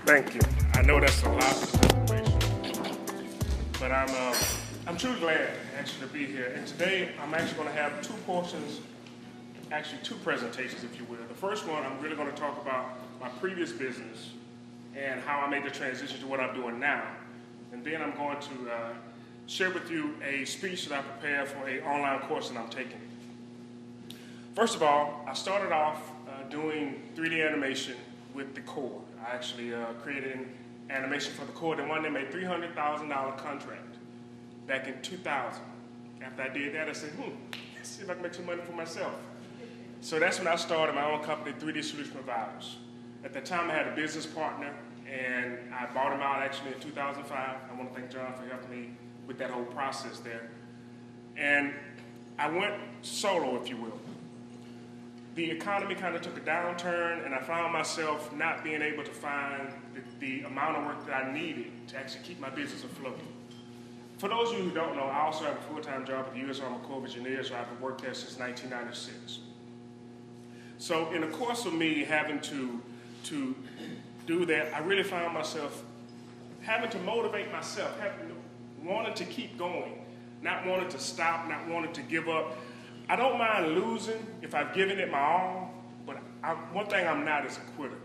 Thank you. I know that's a lot of information, but I'm truly glad actually to be here. And today I'm actually going to have two portions, actually two presentations, if you will. The first one, I'm really going to talk about my previous business and how I made the transition to what I'm doing now. And then I'm going to share with you a speech that I prepared for an online course that I'm taking. First of all, I started off doing 3D animation with the Core. I actually created an animation for the Core that won them a $300,000 contract back in 2000. After I did that, I said, let's see if I can make some money for myself. So that's when I started my own company, 3D Solution Providers. At the time, I had a business partner, and I bought him out actually in 2005. I want to thank John for helping me with that whole process there. And I went solo, if you will. The economy kind of took a downturn, and I found myself not being able to find the amount of work that I needed to actually keep my business afloat. For those of you who don't know, I also have a full-time job at the U.S. Army Corps of Engineers, so I've worked there since 1996. So in the course of me having to do that, I really found myself having to motivate myself, wanting to keep going, not wanting to stop, not wanting to give up. I don't mind losing if I've given it my all, but one thing I'm not is a quitter.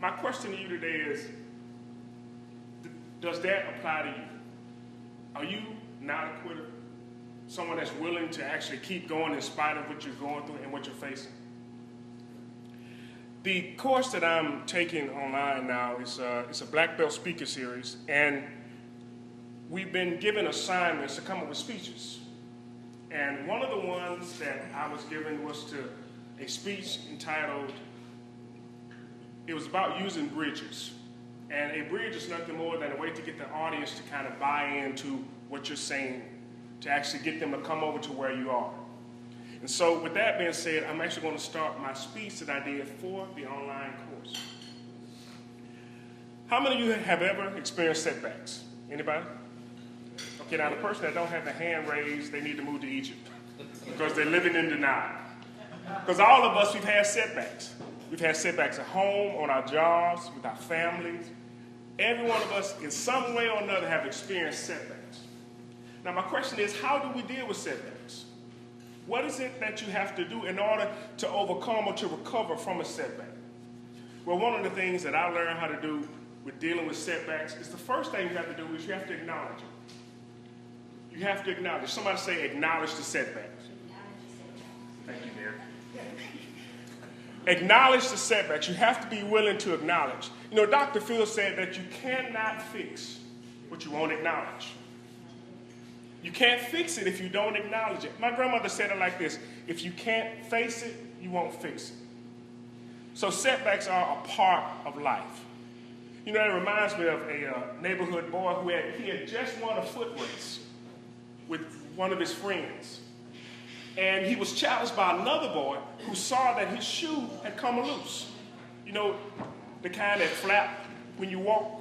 My question to you today is, does that apply to you? Are you not a quitter? Someone that's willing to actually keep going in spite of what you're going through and what you're facing? The course that I'm taking online now is it's a black belt speaker series, and we've been given assignments to come up with speeches. And one of the ones that I was given was a speech entitled, it was about using bridges. And a bridge is nothing more than a way to get the audience to kind of buy into what you're saying, to actually get them to come over to where you are. And so with that being said, I'm actually going to start my speech that I did for the online course. How many of you have ever experienced setbacks? Anybody? Okay, now the person that don't have the hand raised, they need to move to Egypt because they're living in denial. Because all of us, we've had setbacks. We've had setbacks at home, on our jobs, with our families. Every one of us, in some way or another, have experienced setbacks. Now, my question is, how do we deal with setbacks? What is it that you have to do in order to overcome or to recover from a setback? Well, one of the things that I learned how to do with dealing with setbacks is the first thing you have to do is you have to acknowledge it. You have to acknowledge. Somebody say, acknowledge the setback. Thank you, Mary. Acknowledge the setbacks. You have to be willing to acknowledge. You know, Dr. Phil said that you cannot fix what you won't acknowledge. You can't fix it if you don't acknowledge it. My grandmother said it like this: if you can't face it, you won't fix it. So setbacks are a part of life. You know, it reminds me of a neighborhood boy who had just won a foot race with one of his friends. And he was challenged by another boy who saw that his shoe had come loose. You know, the kind that flap when you walk.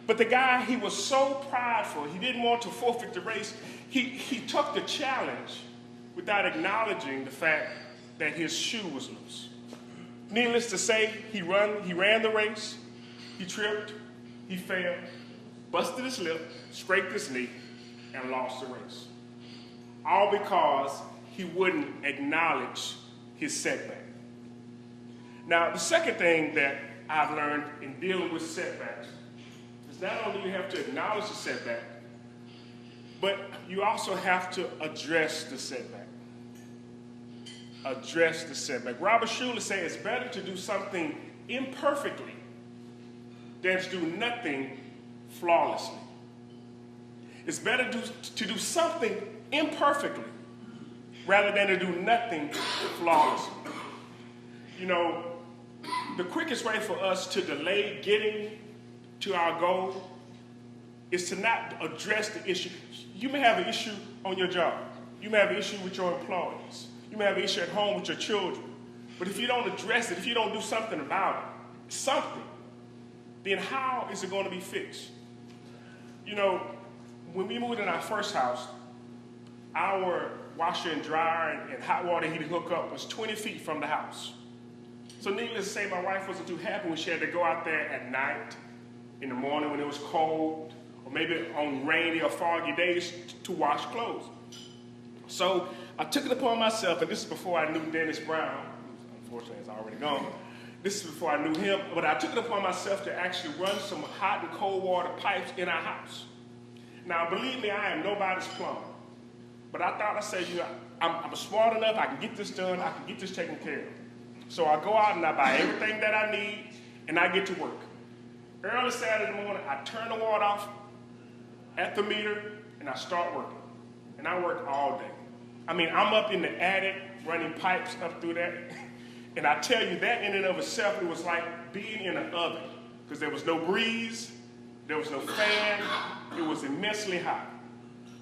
But the guy, he was so prideful, he didn't want to forfeit the race. He took the challenge without acknowledging the fact that his shoe was loose. Needless to say, he ran the race, he tripped, he fell, busted his lip, scraped his knee, and lost the race. All because he wouldn't acknowledge his setback. Now, the second thing that I've learned in dealing with setbacks is not only do you have to acknowledge the setback, but you also have to address the setback. Address the setback. Robert Schuller said it's better to do something imperfectly than to do nothing flawlessly. It's better to do something imperfectly rather than to do nothing flawlessly. You know, the quickest way for us to delay getting to our goal is to not address the issue. You may have an issue on your job. You may have an issue with your employees. You may have an issue at home with your children. But if you don't address it, if you don't do something about it, then how is it going to be fixed? You know, when we moved in our first house, our washer and dryer and hot water heating hookup was 20 feet from the house. So needless to say, my wife wasn't too happy when she had to go out there at night, in the morning when it was cold, or maybe on rainy or foggy days to wash clothes. So I took it upon myself, and this is before I knew Dennis Brown. Unfortunately, he's already gone. This is before I knew him, but I took it upon myself to actually run some hot and cold water pipes in our house. Now, believe me, I am nobody's plumber. But I said, I'm smart enough, I can get this done, I can get this taken care of. So I go out and I buy everything that I need, and I get to work. Early Saturday morning, I turn the water off at the meter, and I start working. And I work all day. I mean, I'm up in the attic running pipes up through that. And I tell you, that in and of itself, it was like being in an oven. Because there was no breeze, there was no fan, it was immensely hot.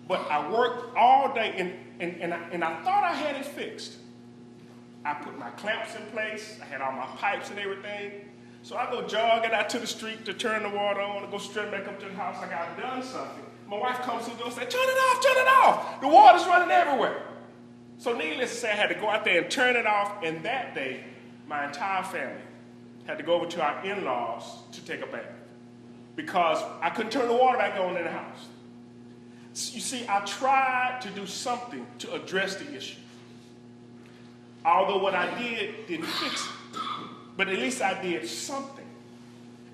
But I worked all day, and I thought I had it fixed. I put my clamps in place, I had all my pipes and everything. So I go jogging out to the street to turn the water on, and go straight back up to the house like I've done something. My wife comes to the door and says, turn it off, the water's running everywhere. So needless to say, I had to go out there and turn it off, and that day, my entire family had to go over to our in-laws to take a bath because I couldn't turn the water back on in the house. You see, I tried to do something to address the issue. Although what I did didn't fix it, but at least I did something.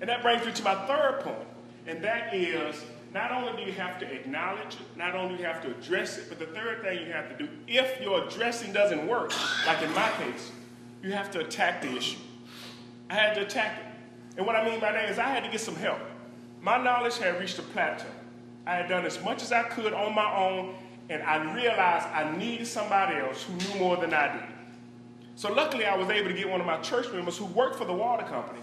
And that brings me to my third point, and that is, not only do you have to acknowledge it, not only do you have to address it, but the third thing you have to do, if your addressing doesn't work, like in my case, you have to attack the issue. I had to attack it. And what I mean by that is I had to get some help. My knowledge had reached a plateau. I had done as much as I could on my own, and I realized I needed somebody else who knew more than I did. So luckily, I was able to get one of my church members who worked for the water company.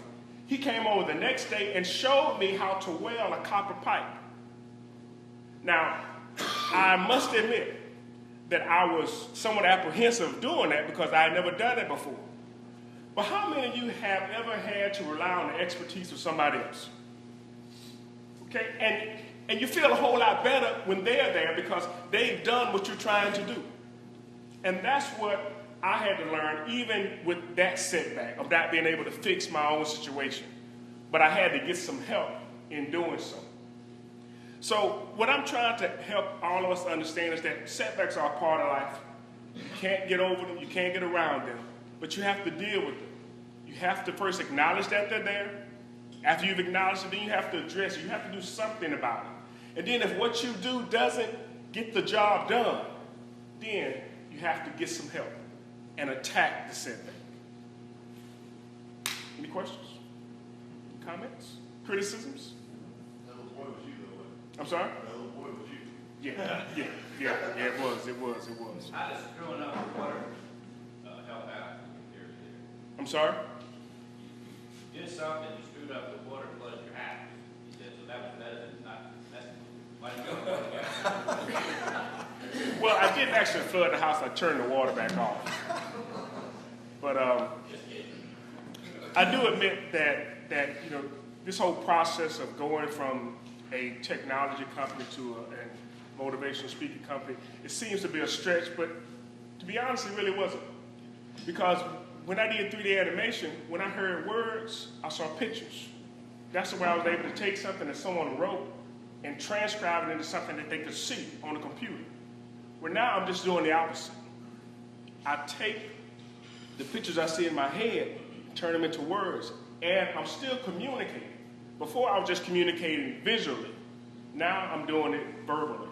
He came over the next day and showed me how to weld a copper pipe. Now, I must admit that I was somewhat apprehensive of doing that because I had never done it before. But how many of you have ever had to rely on the expertise of somebody else? Okay, and you feel a whole lot better when they're there because they've done what you're trying to do. And that's what I had to learn, even with that setback of not being able to fix my own situation. But I had to get some help in doing so. So what I'm trying to help all of us understand is that setbacks are a part of life. You can't get over them, you can't get around them, but you have to deal with them. You have to first acknowledge that they're there. After you've acknowledged it, then you have to address it. You have to do something about it. And then if what you do doesn't get the job done, then you have to get some help and attack the setback. Any questions? Comments? Criticisms? That little boy was you, though. I'm sorry? That little boy was you. Yeah, it was. How does screwing up the water help out here? I'm sorry? You did something, you screwed up the water, flooded your house. You said, so that was better than not messing with it. Well, I didn't actually flood the house. I turned the water back off. But I do admit that this whole process of going from a technology company to a motivational speaking company, it seems to be a stretch, but to be honest, it really wasn't. Because when I did 3D animation, when I heard words, I saw pictures. That's the way I was able to take something that someone wrote and transcribe it into something that they could see on the computer. Well, now I'm just doing the opposite. I take the pictures I see in my head, turn them into words, and I'm still communicating. Before I was just communicating visually. Now I'm doing it verbally.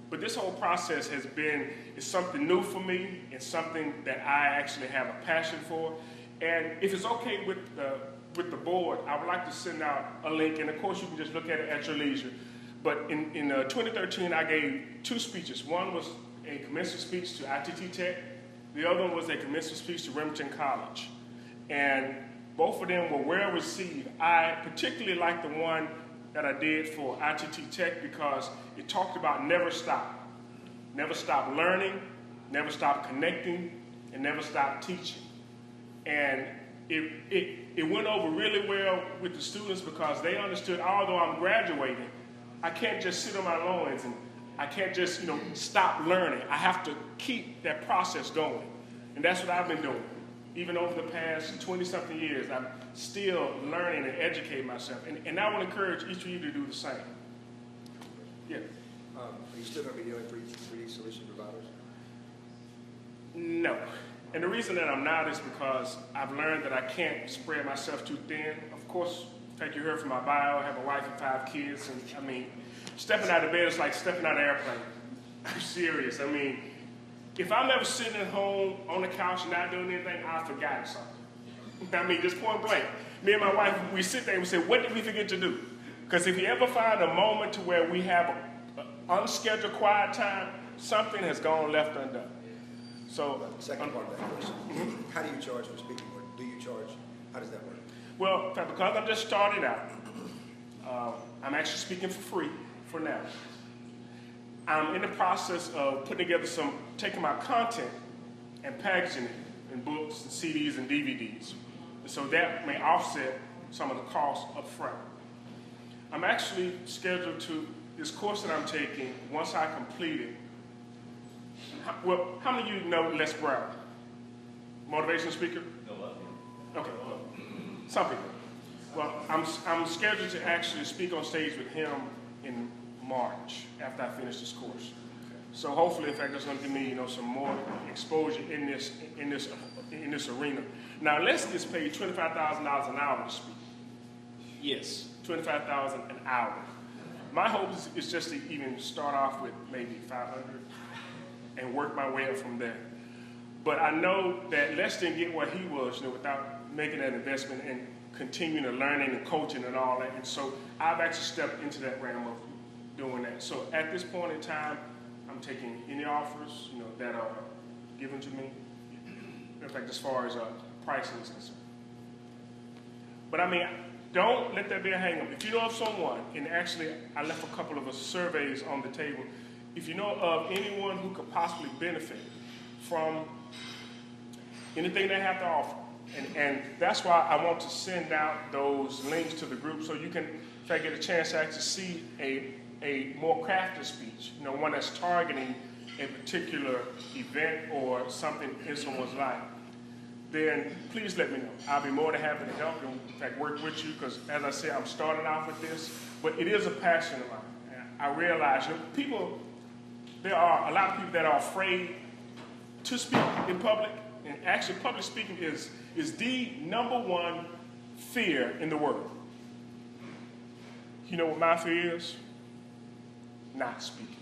But this whole process is something new for me and something that I actually have a passion for. And if it's okay with the board, I would like to send out a link, and of course you can just look at it at your leisure. But in 2013, I gave 2 speeches. One was a commencement speech to ITT Tech. The other one was a commencement speech to Remington College. And both of them were well received. I particularly liked the one that I did for ITT Tech because it talked about never stop. Never stop learning, never stop connecting, and never stop teaching. And it went over really well with the students because they understood, although I'm graduating, I can't just sit on my loins and I can't just, stop learning. I have to keep that process going. And that's what I've been doing. even over the past 20-something years, I'm still learning and educating myself. And I want to encourage each of you to do the same. Yeah. Are you still going to be dealing with 3D solution providers? No. And the reason that I'm not is because I've learned that I can't spread myself too thin. Of course, in fact, you heard from my bio, I have a wife and 5 kids. And I mean, stepping out of bed is like stepping out of an airplane. I'm serious. I mean, if I'm ever sitting at home on the couch and not doing anything, I've forgotten something. I mean, just point blank. Me and my wife, we sit there and we say, what did we forget to do? Because if you ever find a moment to where we have unscheduled quiet time, something has gone left undone. So, Second part of that question, how do you charge for speaking work? Do you charge? How does that work? well, in fact, because I'm just starting out, I'm actually speaking for free for now. I'm in the process of putting together taking my content and packaging it in books and CDs and DVDs. So that may offset some of the costs up front. I'm actually scheduled to, this course that I'm taking, once I complete it, how many of you know Les Brown? Motivational speaker? Okay, well, some people. Well, I'm scheduled to actually speak on stage with him in March after I finish this course. So hopefully, in fact, that's going to give me, some more exposure in this arena. Now, Les gets paid $25,000 an hour to speak. Yes, $25,000 an hour. My hope is just to even start off with maybe $500 and work my way up from there. But I know that Les didn't get where he was, without making that investment and continuing to learning and coaching and all that. And so I've actually stepped into that realm of doing that. So at this point in time, I'm taking any offers, that are given to me. In fact, as far as pricing is concerned. But I mean, don't let that be a hang-up. If you know of someone, and actually I left a couple of surveys on the table, if you know of anyone who could possibly benefit from anything they have to offer, and that's why I want to send out those links to the group so you can, in fact, get a chance to actually see a more crafted speech, one that's targeting a particular event or something in someone's life, then please let me know. I'll be more than happy to help and, in fact, work with you because, as I said, I'm starting off with this, but it is a passion of mine. I realize there are a lot of people that are afraid to speak in public, and actually public speaking is the #1 fear in the world. You know what my fear is? Not speaking.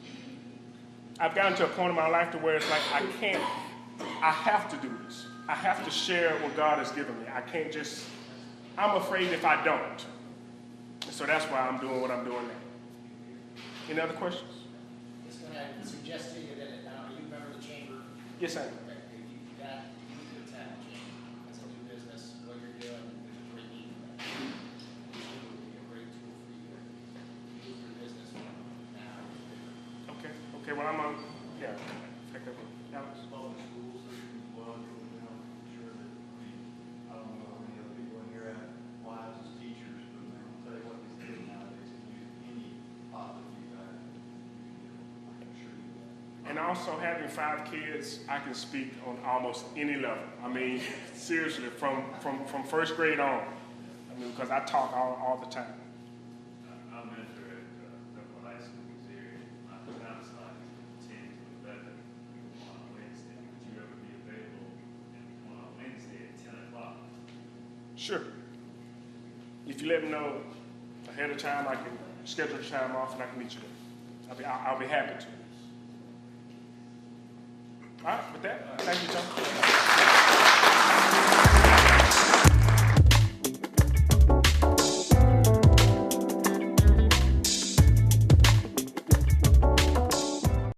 I've gotten to a point in my life to where it's like I have to do this. I have to share what God has given me. I'm afraid if I don't. And so that's why I'm doing what I'm doing now. Any other questions? Just going to suggest to you that, you remember the chamber? Yes, I am. Okay, if you could attend the chamber as a new business, what you're doing, there's a great need for that. It would be a great tool for you to move your business now. Okay, well, I'm on, yeah. Alex? Public schools, well, sure that, I don't know how many other people in here have wives as teachers, but I'll tell you what, these kids nowadays can use any positive feedback. I'm sure you will. And also having 5 kids, I can speak on almost any level. I mean, seriously, from first grade on. I mean, because I talk all the time. I'm a mentor at Temple High School in this area. My time slot is 10 to 11 on Wednesday. Would you ever be available on Wednesday at 10 o'clock? Sure. If you let me know ahead of time, I can schedule the time off and I can meet you there. I'll be happy to. All right, with that, thank you, Tom.